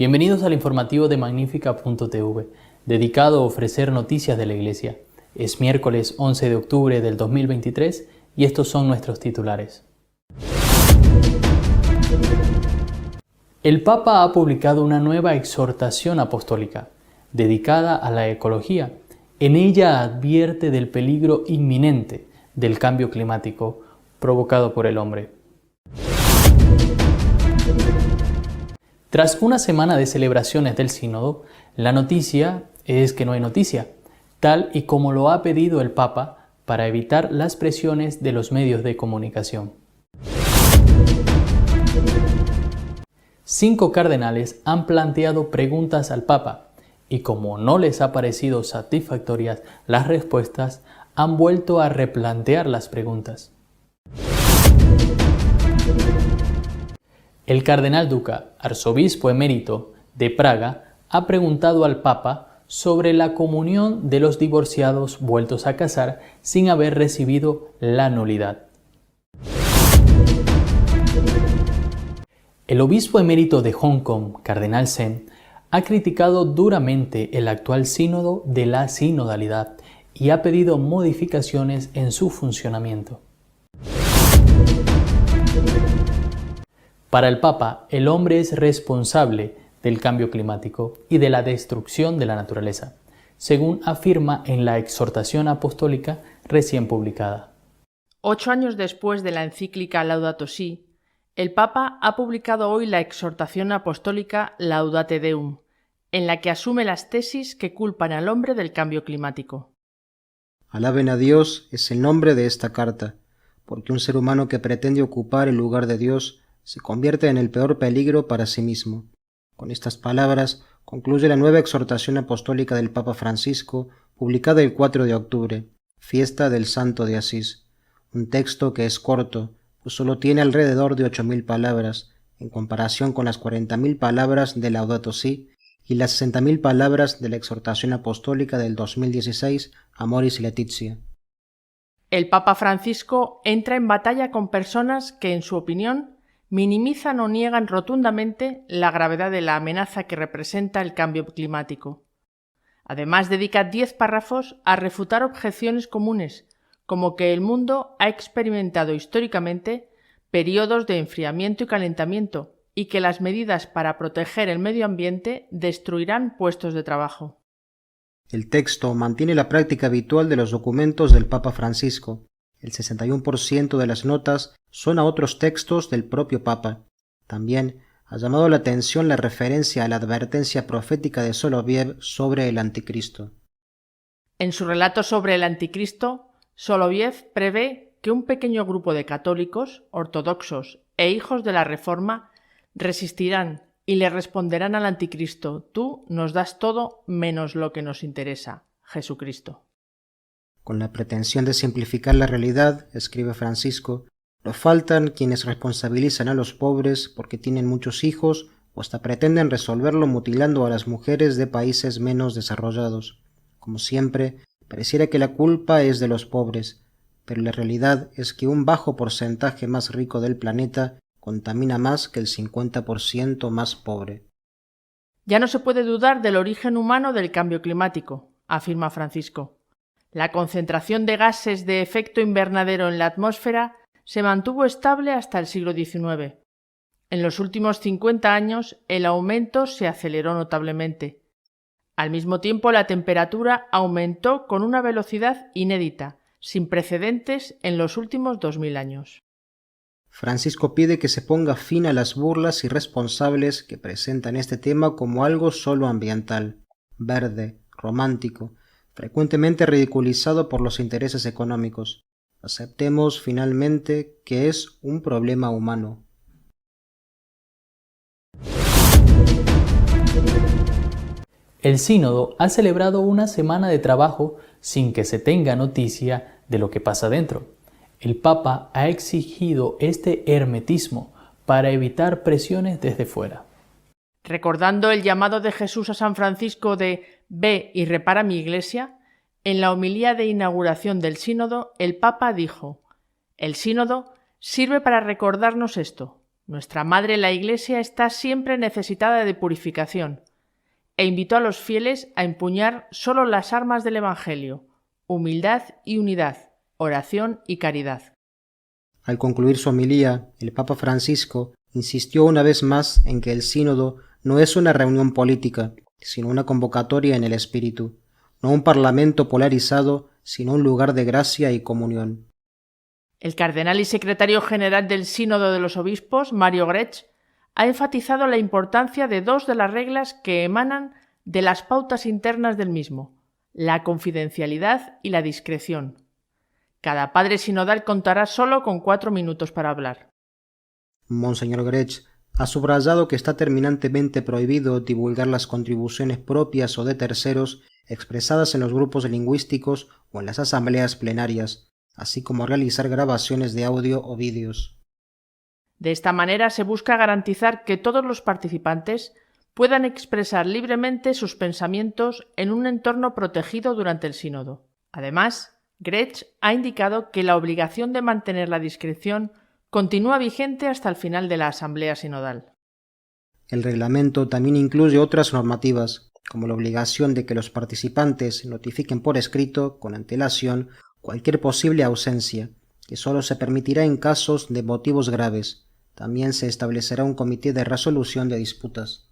Bienvenidos al informativo de Magnífica.tv, dedicado a ofrecer noticias de la Iglesia. Es miércoles 11 de octubre del 2023 y estos son nuestros titulares. El Papa ha publicado una nueva exhortación apostólica, dedicada a la ecología. En ella advierte del peligro inminente del cambio climático provocado por el hombre. Tras una semana de celebraciones del Sínodo, la noticia es que no hay noticia, tal y como lo ha pedido el Papa para evitar las presiones de los medios de comunicación. 5 cardenales han planteado preguntas al Papa y como no les ha parecido satisfactorias las respuestas, han vuelto a replantear las preguntas. El cardenal Duka, arzobispo emérito de Praga, ha preguntado al Papa sobre la comunión de los divorciados vueltos a casar sin haber recibido la nulidad. El obispo emérito de Hong Kong, cardenal Zen, ha criticado duramente el actual sínodo de la sinodalidad y ha pedido modificaciones en su funcionamiento. Para el Papa, el hombre es responsable del cambio climático y de la destrucción de la naturaleza, según afirma en la exhortación apostólica recién publicada. 8 años después de la encíclica Laudato Si, el Papa ha publicado hoy la exhortación apostólica Laudate Deum, en la que asume las tesis que culpan al hombre del cambio climático. Alaben a Dios es el nombre de esta carta, porque un ser humano que pretende ocupar el lugar de Dios se convierte en el peor peligro para sí mismo. Con estas palabras concluye la nueva exhortación apostólica del Papa Francisco, publicada el 4 de octubre, fiesta del Santo de Asís. Un texto que es corto, pues solo tiene alrededor de 8.000 palabras, en comparación con las 40.000 palabras de Laudato Si y las 60.000 palabras de la exhortación apostólica del 2016, Amoris Laetitia. El Papa Francisco entra en batalla con personas que, en su opinión, minimizan o niegan rotundamente la gravedad de la amenaza que representa el cambio climático. Además, dedica 10 párrafos a refutar objeciones comunes, como que el mundo ha experimentado históricamente periodos de enfriamiento y calentamiento y que las medidas para proteger el medio ambiente destruirán puestos de trabajo. El texto mantiene la práctica habitual de los documentos del Papa Francisco. El 61% de las notas son a otros textos del propio Papa. También ha llamado la atención la referencia a la advertencia profética de Soloviev sobre el Anticristo. En su relato sobre el Anticristo, Soloviev prevé que un pequeño grupo de católicos, ortodoxos e hijos de la Reforma resistirán y le responderán al Anticristo: tú nos das todo menos lo que nos interesa, Jesucristo. Con la pretensión de simplificar la realidad, escribe Francisco, no faltan quienes responsabilizan a los pobres porque tienen muchos hijos o hasta pretenden resolverlo mutilando a las mujeres de países menos desarrollados. Como siempre, pareciera que la culpa es de los pobres, pero la realidad es que un bajo porcentaje más rico del planeta contamina más que el 50% más pobre. Ya no se puede dudar del origen humano del cambio climático, afirma Francisco. La concentración de gases de efecto invernadero en la atmósfera se mantuvo estable hasta el siglo XIX. En los últimos 50 años, el aumento se aceleró notablemente. Al mismo tiempo, la temperatura aumentó con una velocidad inédita, sin precedentes en los últimos 2000 años. Francisco pide que se ponga fin a las burlas irresponsables que presentan este tema como algo solo ambiental, verde, romántico, frecuentemente ridiculizado por los intereses económicos. Aceptemos finalmente que es un problema humano. El Sínodo ha celebrado una semana de trabajo sin que se tenga noticia de lo que pasa dentro. El Papa ha exigido este hermetismo para evitar presiones desde fuera. Recordando el llamado de Jesús a San Francisco de «Ve y repara mi iglesia», en la homilía de inauguración del Sínodo, el Papa dijo: «El Sínodo sirve para recordarnos esto. Nuestra Madre la Iglesia está siempre necesitada de purificación e invitó a los fieles a empuñar solo las armas del Evangelio: humildad y unidad, oración y caridad. Al concluir su homilía, el Papa Francisco insistió una vez más en que el sínodo no es una reunión política, sino una convocatoria en el espíritu, no un parlamento polarizado, sino un lugar de gracia y comunión. El cardenal y secretario general del Sínodo de los Obispos, Mario Grech, ha enfatizado la importancia de dos de las reglas que emanan de las pautas internas del mismo: la confidencialidad y la discreción. Cada padre sinodal contará solo con 4 minutos para hablar. Monseñor Grech ha subrayado que está terminantemente prohibido divulgar las contribuciones propias o de terceros expresadas en los grupos lingüísticos o en las asambleas plenarias, así como realizar grabaciones de audio o vídeos. De esta manera se busca garantizar que todos los participantes puedan expresar libremente sus pensamientos en un entorno protegido durante el sínodo. Además, Grech ha indicado que la obligación de mantener la discreción continúa vigente hasta el final de la asamblea sinodal. El reglamento también incluye otras normativas, como la obligación de que los participantes notifiquen por escrito, con antelación, cualquier posible ausencia, que solo se permitirá en casos de motivos graves. También se establecerá un comité de resolución de disputas.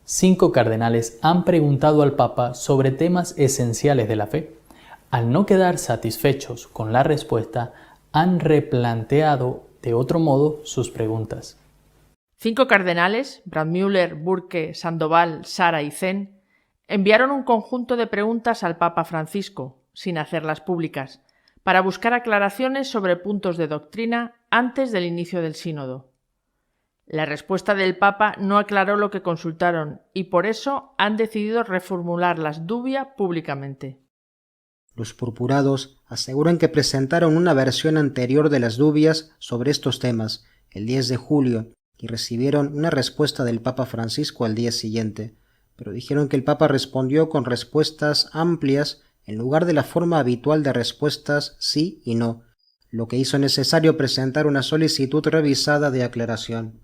5 cardenales han preguntado al Papa sobre temas esenciales de la fe. Al no quedar satisfechos con la respuesta, han replanteado de otro modo sus preguntas. 5 cardenales, Brandmüller, Burke, Sandoval, Sara y Zen, enviaron un conjunto de preguntas al Papa Francisco, sin hacerlas públicas, para buscar aclaraciones sobre puntos de doctrina antes del inicio del sínodo. La respuesta del Papa no aclaró lo que consultaron y por eso han decidido reformular las dubia públicamente. Los purpurados aseguran que presentaron una versión anterior de las dubias sobre estos temas el 10 de julio y recibieron una respuesta del Papa Francisco al día siguiente, pero dijeron que el Papa respondió con respuestas amplias en lugar de la forma habitual de respuestas sí y no, lo que hizo necesario presentar una solicitud revisada de aclaración.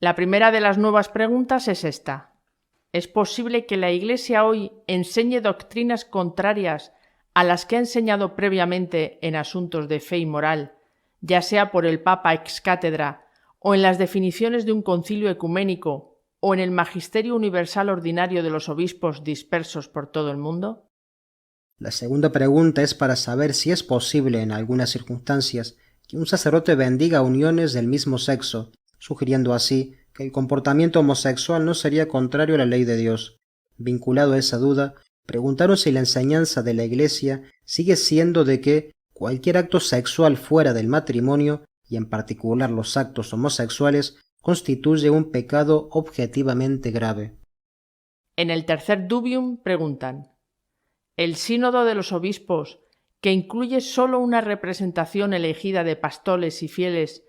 La primera de las nuevas preguntas es esta: ¿es posible que la Iglesia hoy enseñe doctrinas contrarias a las que ha enseñado previamente en asuntos de fe y moral, ya sea por el Papa ex cátedra o en las definiciones de un concilio ecuménico o en el magisterio universal ordinario de los obispos dispersos por todo el mundo? La segunda pregunta es para saber si es posible en algunas circunstancias que un sacerdote bendiga uniones del mismo sexo, sugiriendo así que el comportamiento homosexual no sería contrario a la ley de Dios. Vinculado a esa duda, preguntaron si la enseñanza de la Iglesia sigue siendo de que cualquier acto sexual fuera del matrimonio, y en particular los actos homosexuales, constituye un pecado objetivamente grave. En el tercer dubium preguntan: ¿el sínodo de los obispos, que incluye solo una representación elegida de pastores y fieles,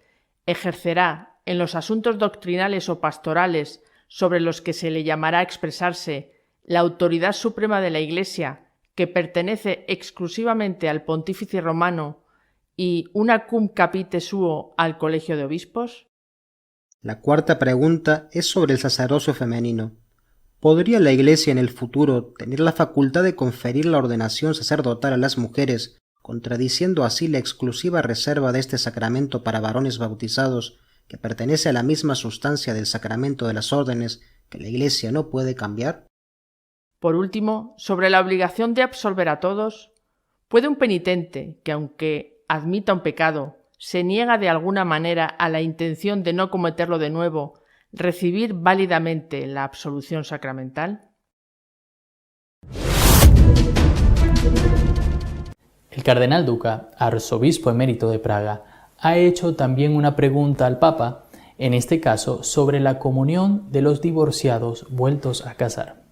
ejercerá en los asuntos doctrinales o pastorales sobre los que se le llamará a expresarse la autoridad suprema de la Iglesia, que pertenece exclusivamente al Pontífice Romano, y una cum capite suo al Colegio de Obispos? La cuarta pregunta es sobre el sacerdocio femenino. ¿Podría la Iglesia en el futuro tener la facultad de conferir la ordenación sacerdotal a las mujeres, contradiciendo así la exclusiva reserva de este sacramento para varones bautizados, que pertenece a la misma sustancia del sacramento de las órdenes que la Iglesia no puede cambiar? Por último, sobre la obligación de absolver a todos, ¿puede un penitente que, aunque admita un pecado, se niega de alguna manera a la intención de no cometerlo de nuevo, recibir válidamente la absolución sacramental? El cardenal Duca, arzobispo emérito de Praga, ha hecho también una pregunta al Papa, en este caso sobre la comunión de los divorciados vueltos a casar.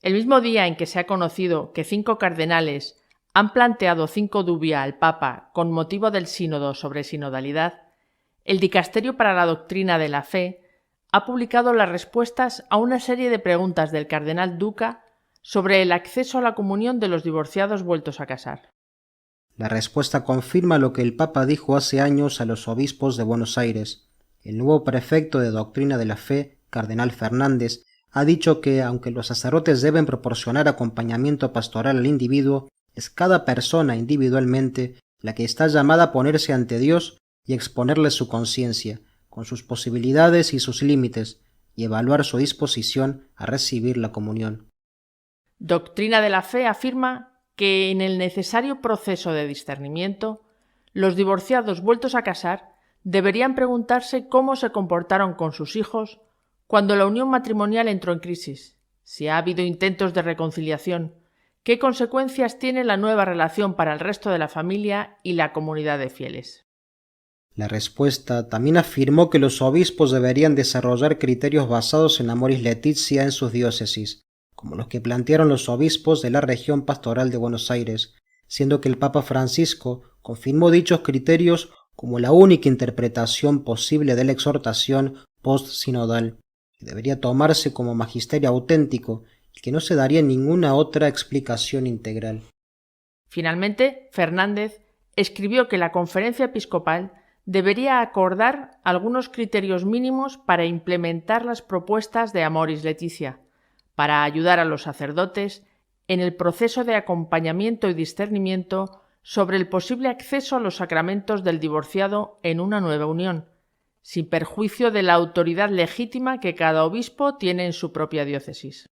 El mismo día en que se ha conocido que 5 cardenales han planteado 5 dubia al Papa con motivo del sínodo sobre sinodalidad, el Dicasterio para la Doctrina de la Fe ha publicado las respuestas a una serie de preguntas del cardenal Duca sobre el acceso a la comunión de los divorciados vueltos a casar. La respuesta confirma lo que el Papa dijo hace años a los obispos de Buenos Aires. El nuevo prefecto de Doctrina de la Fe, Cardenal Fernández, ha dicho que, aunque los sacerdotes deben proporcionar acompañamiento pastoral al individuo, es cada persona individualmente la que está llamada a ponerse ante Dios y exponerle su conciencia, con sus posibilidades y sus límites, y evaluar su disposición a recibir la comunión. Doctrina de la Fe afirma que en el necesario proceso de discernimiento, los divorciados vueltos a casar deberían preguntarse cómo se comportaron con sus hijos cuando la unión matrimonial entró en crisis, si ha habido intentos de reconciliación, qué consecuencias tiene la nueva relación para el resto de la familia y la comunidad de fieles. La respuesta también afirmó que los obispos deberían desarrollar criterios basados en Amoris Laetitia en sus diócesis, como los que plantearon los obispos de la región pastoral de Buenos Aires, siendo que el Papa Francisco confirmó dichos criterios como la única interpretación posible de la exhortación post-sinodal, que debería tomarse como magisterio auténtico y que no se daría ninguna otra explicación integral. Finalmente, Fernández escribió que la Conferencia Episcopal debería acordar algunos criterios mínimos para implementar las propuestas de Amoris Laetitia, para ayudar a los sacerdotes en el proceso de acompañamiento y discernimiento sobre el posible acceso a los sacramentos del divorciado en una nueva unión, sin perjuicio de la autoridad legítima que cada obispo tiene en su propia diócesis.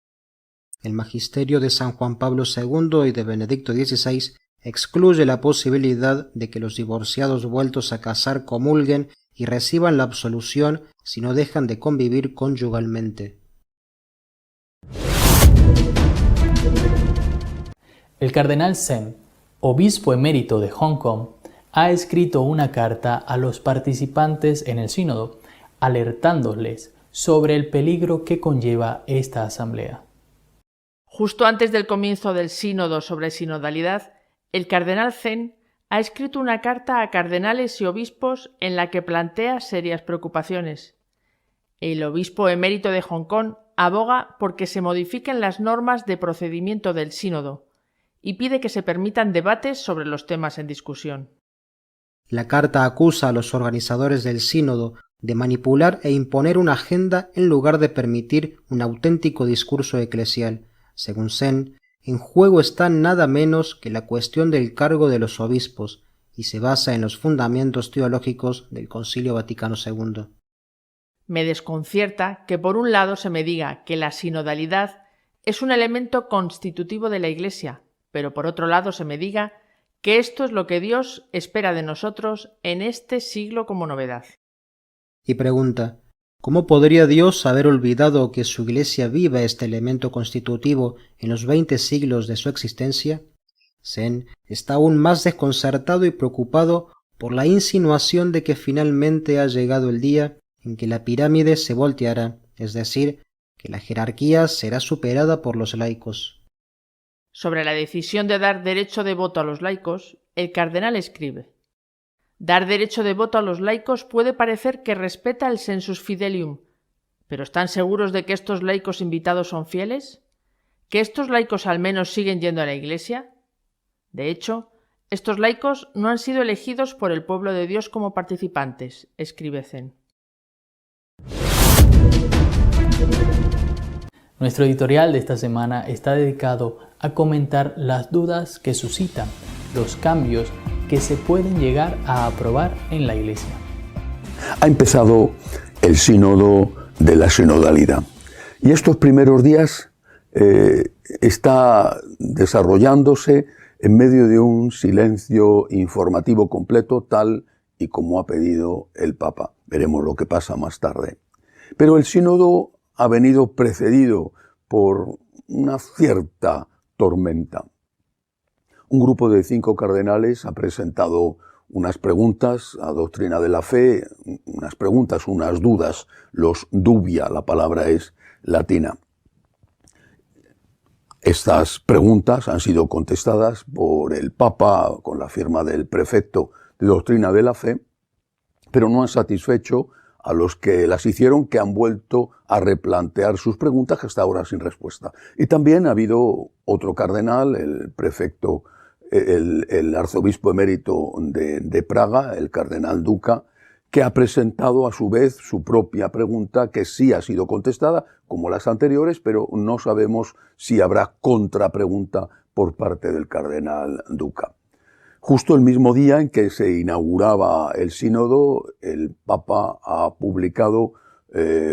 El magisterio de San Juan Pablo II y de Benedicto XVI excluye la posibilidad de que los divorciados vueltos a casar comulguen y reciban la absolución si no dejan de convivir conyugalmente. El cardenal Zen, obispo emérito de Hong Kong, ha escrito una carta a los participantes en el sínodo, alertándoles sobre el peligro que conlleva esta asamblea. Justo antes del comienzo del sínodo sobre sinodalidad, el cardenal Zen ha escrito una carta a cardenales y obispos en la que plantea serias preocupaciones. El obispo emérito de Hong Kong aboga porque se modifiquen las normas de procedimiento del sínodo y pide que se permitan debates sobre los temas en discusión. La carta acusa a los organizadores del sínodo de manipular e imponer una agenda en lugar de permitir un auténtico discurso eclesial. Según Zen, en juego está nada menos que la cuestión del cargo de los obispos y se basa en los fundamentos teológicos del Concilio Vaticano II. Me desconcierta que por un lado se me diga que la sinodalidad es un elemento constitutivo de la Iglesia, pero por otro lado se me diga que esto es lo que Dios espera de nosotros en este siglo como novedad. Y pregunta, ¿cómo podría Dios haber olvidado que su Iglesia viva este elemento constitutivo en los 20 siglos de su existencia? Zen está aún más desconcertado y preocupado por la insinuación de que finalmente ha llegado el día en que la pirámide se volteará, es decir, que la jerarquía será superada por los laicos. Sobre la decisión de dar derecho de voto a los laicos, el cardenal escribe: dar derecho de voto a los laicos puede parecer que respeta el sensus fidelium, pero ¿están seguros de que estos laicos invitados son fieles? ¿Que estos laicos al menos siguen yendo a la Iglesia? De hecho, estos laicos no han sido elegidos por el pueblo de Dios como participantes, escribe Zen. Nuestro editorial de esta semana está dedicado a comentar las dudas que suscitan los cambios que se pueden llegar a aprobar en la Iglesia. Ha empezado el sínodo de la sinodalidad y estos primeros días está desarrollándose en medio de un silencio informativo completo, tal y como ha pedido el Papa. Veremos lo que pasa más tarde. Pero el sínodo ha venido precedido por una cierta tormenta. Un grupo de 5 cardenales ha presentado unas preguntas a Doctrina de la Fe, unas dudas, los dubia, la palabra es latina. Estas preguntas han sido contestadas por el Papa con la firma del prefecto de Doctrina de la Fe, pero no han satisfecho a los que las hicieron, que han vuelto a replantear sus preguntas hasta ahora sin respuesta. Y también ha habido otro cardenal, el prefecto el arzobispo emérito de Praga, el cardenal Duka, que ha presentado a su vez su propia pregunta, que sí ha sido contestada, como las anteriores, pero no sabemos si habrá contrapregunta por parte del cardenal Duka. Justo el mismo día en que se inauguraba el sínodo, el Papa ha publicado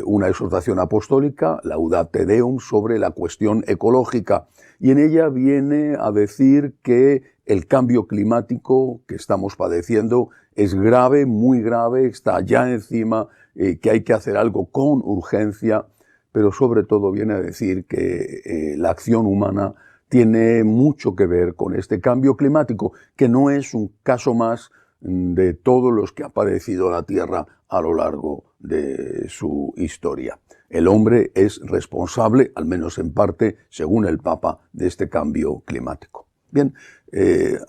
una exhortación apostólica, Laudate Deum, sobre la cuestión ecológica, y en ella viene a decir que el cambio climático que estamos padeciendo es grave, muy grave, está ya encima, que hay que hacer algo con urgencia, pero sobre todo viene a decir que la acción humana tiene mucho que ver con este cambio climático, que no es un caso más de todos los que ha padecido la Tierra a lo largo de su historia. El hombre es responsable, al menos en parte, según el Papa, de este cambio climático. Bien,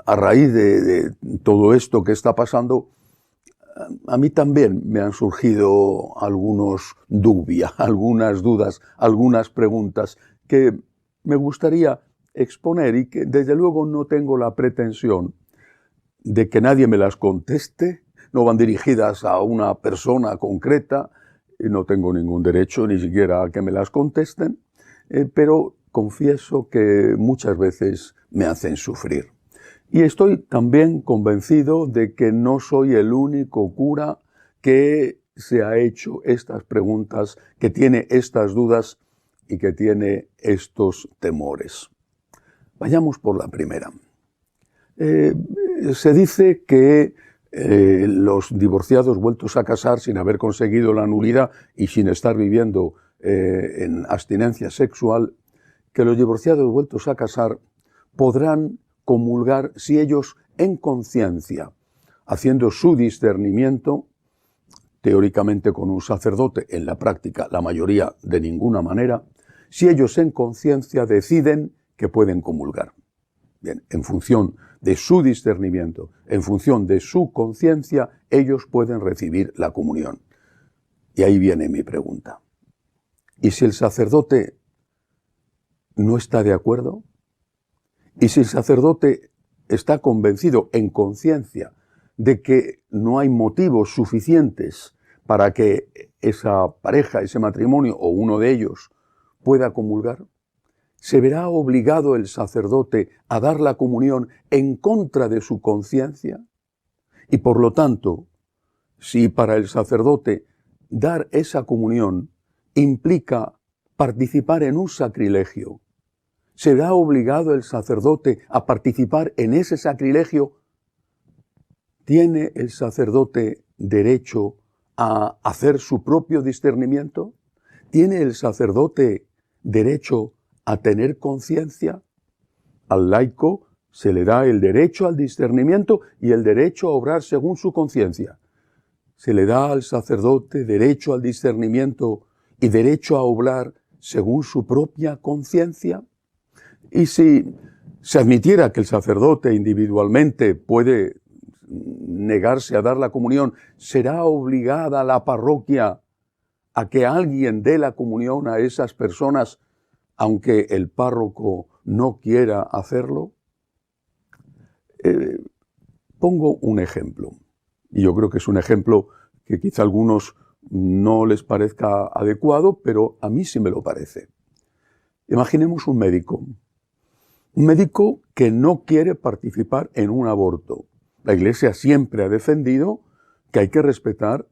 a raíz de todo esto que está pasando, a mí también me han surgido algunas dudas, algunas preguntas que me gustaría exponer y que desde luego no tengo la pretensión de que nadie me las conteste, no van dirigidas a una persona concreta, no tengo ningún derecho ni siquiera a que me las contesten, pero confieso que muchas veces me hacen sufrir. Y estoy también convencido de que no soy el único cura que se ha hecho estas preguntas, que tiene estas dudas y que tiene estos temores. Vayamos por la primera. Se dice que los divorciados vueltos a casar sin haber conseguido la nulidad y sin estar viviendo en abstinencia sexual, que los divorciados vueltos a casar podrán comulgar si ellos en conciencia, haciendo su discernimiento, teóricamente con un sacerdote, en la práctica la mayoría de ninguna manera, si ellos en conciencia deciden que pueden comulgar. Bien, en función de su discernimiento, en función de su conciencia, ellos pueden recibir la comunión. Y ahí viene mi pregunta. ¿Y si el sacerdote no está de acuerdo? ¿Y si el sacerdote está convencido en conciencia de que no hay motivos suficientes para que esa pareja, ese matrimonio o uno de ellos pueda comulgar? ¿Se verá obligado el sacerdote a dar la comunión en contra de su conciencia? Y por lo tanto, si para el sacerdote dar esa comunión implica participar en un sacrilegio, ¿será obligado el sacerdote a participar en ese sacrilegio? ¿Tiene el sacerdote derecho a hacer su propio discernimiento? ¿Tiene el sacerdote derecho a tener conciencia? Al laico se le da el derecho al discernimiento y el derecho a obrar según su conciencia. ¿Se le da al sacerdote derecho al discernimiento y derecho a obrar según su propia conciencia? Y si se admitiera que el sacerdote individualmente puede negarse a dar la comunión, ¿será obligada la parroquia a que alguien dé la comunión a esas personas, aunque el párroco no quiera hacerlo? Pongo un ejemplo, y yo creo que es un ejemplo que quizá a algunos no les parezca adecuado, pero a mí sí me lo parece. Imaginemos un médico que no quiere participar en un aborto. La Iglesia siempre ha defendido que hay que respetar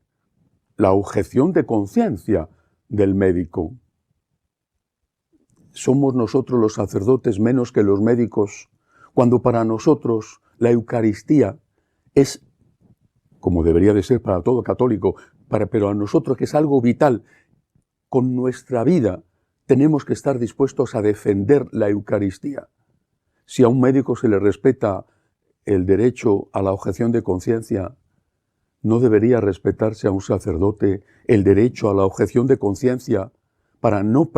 la objeción de conciencia del médico. ¿Somos nosotros los sacerdotes menos que los médicos cuando para nosotros la Eucaristía es, como debería de ser para todo católico, pero a nosotros que es algo vital, con nuestra vida tenemos que estar dispuestos a defender la Eucaristía? Si a un médico se le respeta el derecho a la objeción de conciencia, ¿no debería respetarse a un sacerdote el derecho a la objeción de conciencia para no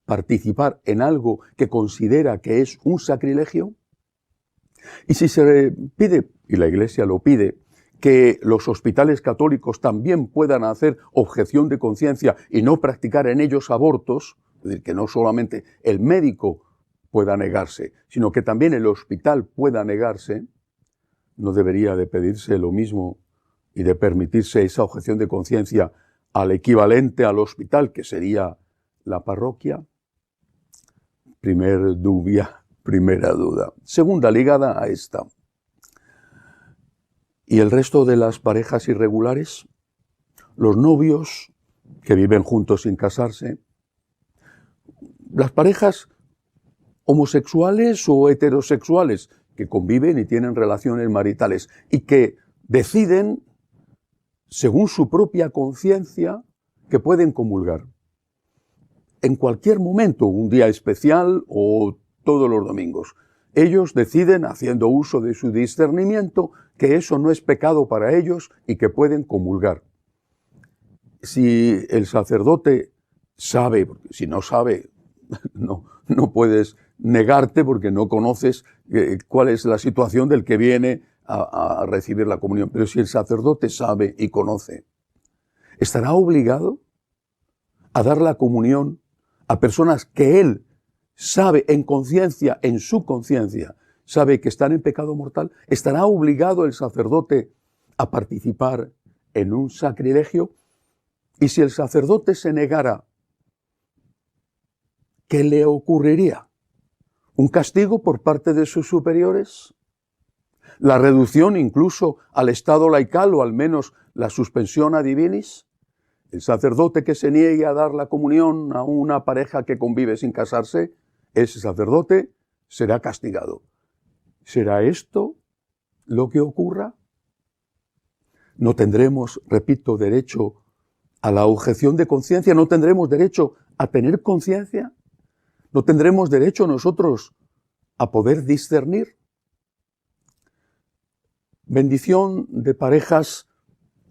participar en algo que considera que es un sacrilegio? Y si se pide, y la Iglesia lo pide, que los hospitales católicos también puedan hacer objeción de conciencia y no practicar en ellos abortos, es decir, que no solamente el médico pueda negarse, sino que también el hospital pueda negarse, no debería de pedirse lo mismo y de permitirse esa objeción de conciencia al equivalente al hospital, que sería la parroquia. Primera duda. Segunda, ligada a esta. ¿Y el resto de las parejas irregulares? Los novios que viven juntos sin casarse. Las parejas homosexuales o heterosexuales que conviven y tienen relaciones maritales y que deciden, según su propia conciencia, que pueden comulgar. En cualquier momento, un día especial o todos los domingos. Ellos deciden, haciendo uso de su discernimiento, que eso no es pecado para ellos y que pueden comulgar. Si el sacerdote sabe, porque si no sabe, no puedes negarte porque no conoces cuál es la situación del que viene a recibir la comunión. Pero si el sacerdote sabe y conoce, ¿estará obligado a dar la comunión a personas que él sabe en conciencia, en su conciencia, sabe que están en pecado mortal? ¿Estará obligado el sacerdote a participar en un sacrilegio? Y si el sacerdote se negara, ¿qué le ocurriría? ¿Un castigo por parte de sus superiores? ¿La reducción incluso al estado laical o al menos la suspensión ad divinis? El sacerdote que se niegue a dar la comunión a una pareja que convive sin casarse, ese sacerdote será castigado. ¿Será esto lo que ocurra? No tendremos, repito, derecho a la objeción de conciencia, no tendremos derecho a tener conciencia, no tendremos derecho nosotros a poder discernir. Bendición de parejas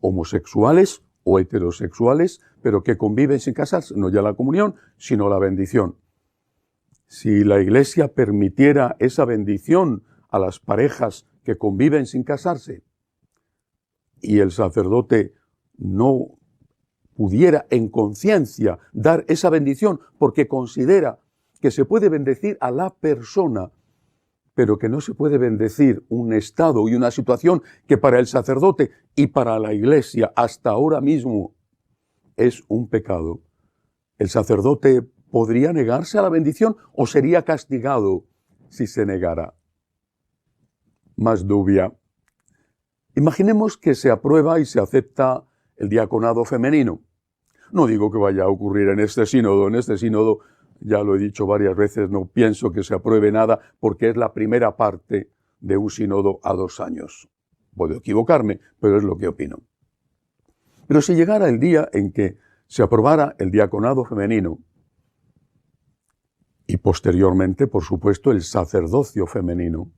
homosexuales o heterosexuales, pero que conviven sin casarse, no ya la comunión, sino la bendición. Si la Iglesia permitiera esa bendición a las parejas que conviven sin casarse y el sacerdote no pudiera en conciencia dar esa bendición porque considera que se puede bendecir a la persona, pero que no se puede bendecir un estado y una situación que para el sacerdote y para la Iglesia hasta ahora mismo es un pecado, ¿el sacerdote podría negarse a la bendición o sería castigado si se negara? Más dubia. Imaginemos que se aprueba y se acepta el diaconado femenino. No digo que vaya a ocurrir en este sínodo, ya lo he dicho varias veces, no pienso que se apruebe nada porque es la primera parte de un sínodo a 2 años. Puedo equivocarme, pero es lo que opino. Pero si llegara el día en que se aprobara el diaconado femenino y posteriormente, por supuesto, el sacerdocio femenino,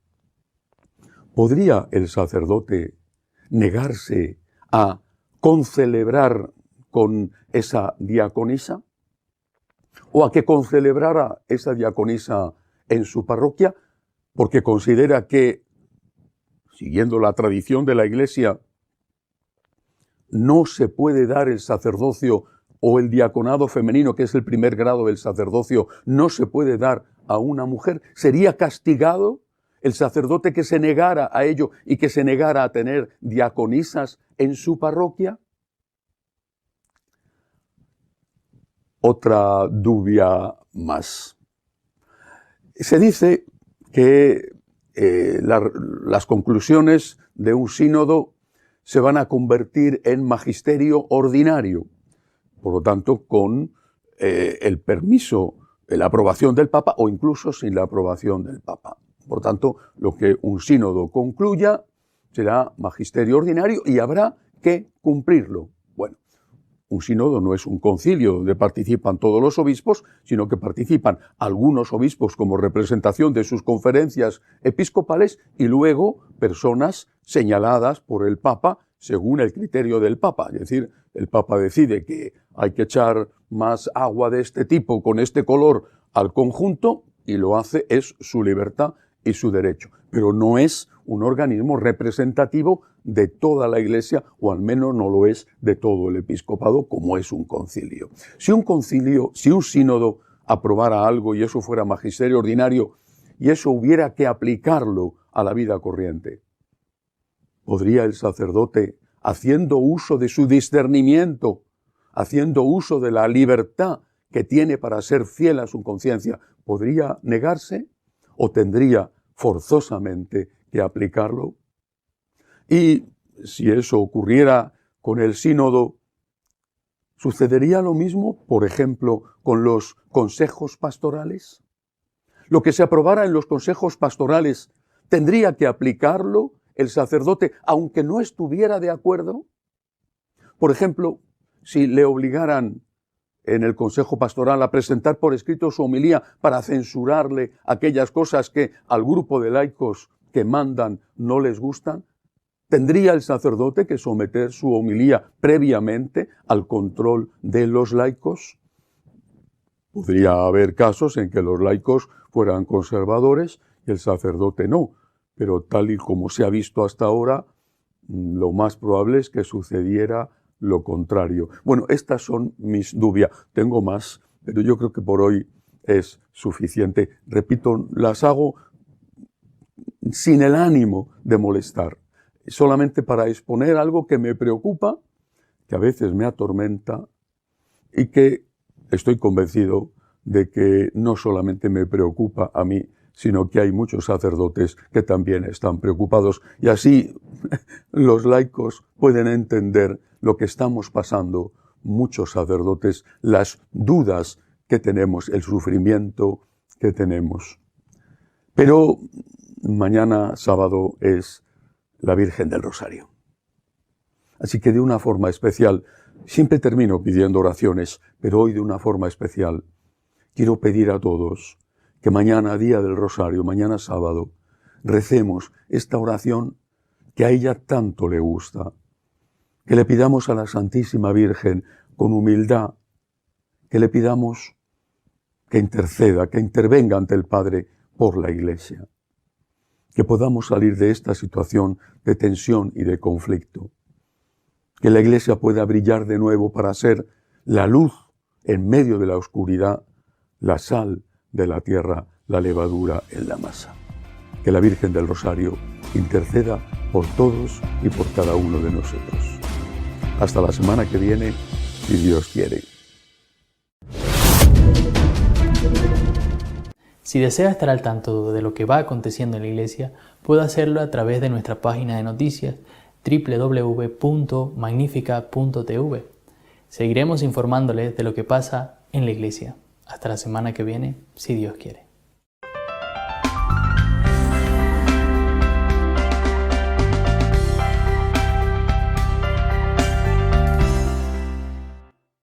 ¿podría el sacerdote negarse a concelebrar con esa diaconisa? ¿O a que concelebrara esa diaconisa en su parroquia? Porque considera que, siguiendo la tradición de la Iglesia, no se puede dar el sacerdocio o el diaconado femenino, que es el primer grado del sacerdocio, no se puede dar a una mujer. ¿Sería castigado el sacerdote que se negara a ello y que se negara a tener diaconisas en su parroquia? Otra dubia más. Se dice que las conclusiones de un sínodo se van a convertir en magisterio ordinario, por lo tanto con el permiso, la aprobación del Papa o incluso sin la aprobación del Papa. Por tanto, lo que un sínodo concluya será magisterio ordinario y habrá que cumplirlo. Bueno, un sínodo no es un concilio donde participan todos los obispos, sino que participan algunos obispos como representación de sus conferencias episcopales y luego personas señaladas por el Papa según el criterio del Papa. Es decir, el Papa decide que hay que echar más agua de este tipo con este color al conjunto y lo hace, es su libertad y su derecho. Pero no es un organismo representativo de toda la Iglesia, o al menos no lo es de todo el episcopado, como es un concilio. Si un sínodo aprobara algo y eso fuera magisterio ordinario y eso hubiera que aplicarlo a la vida corriente. ¿Podría el sacerdote, haciendo uso de su discernimiento, haciendo uso de la libertad que tiene para ser fiel a su conciencia, podría negarse o tendría forzosamente que aplicarlo? Y si eso ocurriera con el sínodo, ¿sucedería lo mismo, por ejemplo, con los consejos pastorales? Lo que se aprobara en los consejos pastorales, ¿tendría que aplicarlo el sacerdote aunque no estuviera de acuerdo? Por ejemplo, si le obligaran en el consejo pastoral a presentar por escrito su homilía para censurarle aquellas cosas que al grupo de laicos que mandan no les gustan, ¿tendría el sacerdote que someter su homilía previamente al control de los laicos? Podría haber casos en que los laicos fueran conservadores y el sacerdote no, pero tal y como se ha visto hasta ahora, lo más probable es que sucediera lo contrario. Bueno, estas son mis dudas. Tengo más, pero yo creo que por hoy es suficiente. Repito, las hago sin el ánimo de molestar, solamente para exponer algo que me preocupa, que a veces me atormenta y que estoy convencido de que no solamente me preocupa a mí, sino que hay muchos sacerdotes que también están preocupados. Y así los laicos pueden entender lo que estamos pasando, muchos sacerdotes, las dudas que tenemos, el sufrimiento que tenemos. Pero mañana sábado es la Virgen del Rosario. Así que de una forma especial, siempre termino pidiendo oraciones, pero hoy de una forma especial, quiero pedir a todos que mañana, día del Rosario, mañana sábado, recemos esta oración que a ella tanto le gusta, que le pidamos a la Santísima Virgen con humildad, que le pidamos que interceda, que intervenga ante el Padre por la Iglesia, que podamos salir de esta situación de tensión y de conflicto, que la Iglesia pueda brillar de nuevo para ser la luz en medio de la oscuridad, la sal de la tierra, la levadura en la masa. Que la Virgen del Rosario interceda por todos y por cada uno de nosotros. Hasta la semana que viene, si Dios quiere. Si desea estar al tanto de lo que va aconteciendo en la Iglesia, puede hacerlo a través de nuestra página de noticias www.magnifica.tv. Seguiremos informándoles de lo que pasa en la Iglesia. Hasta la semana que viene, si Dios quiere.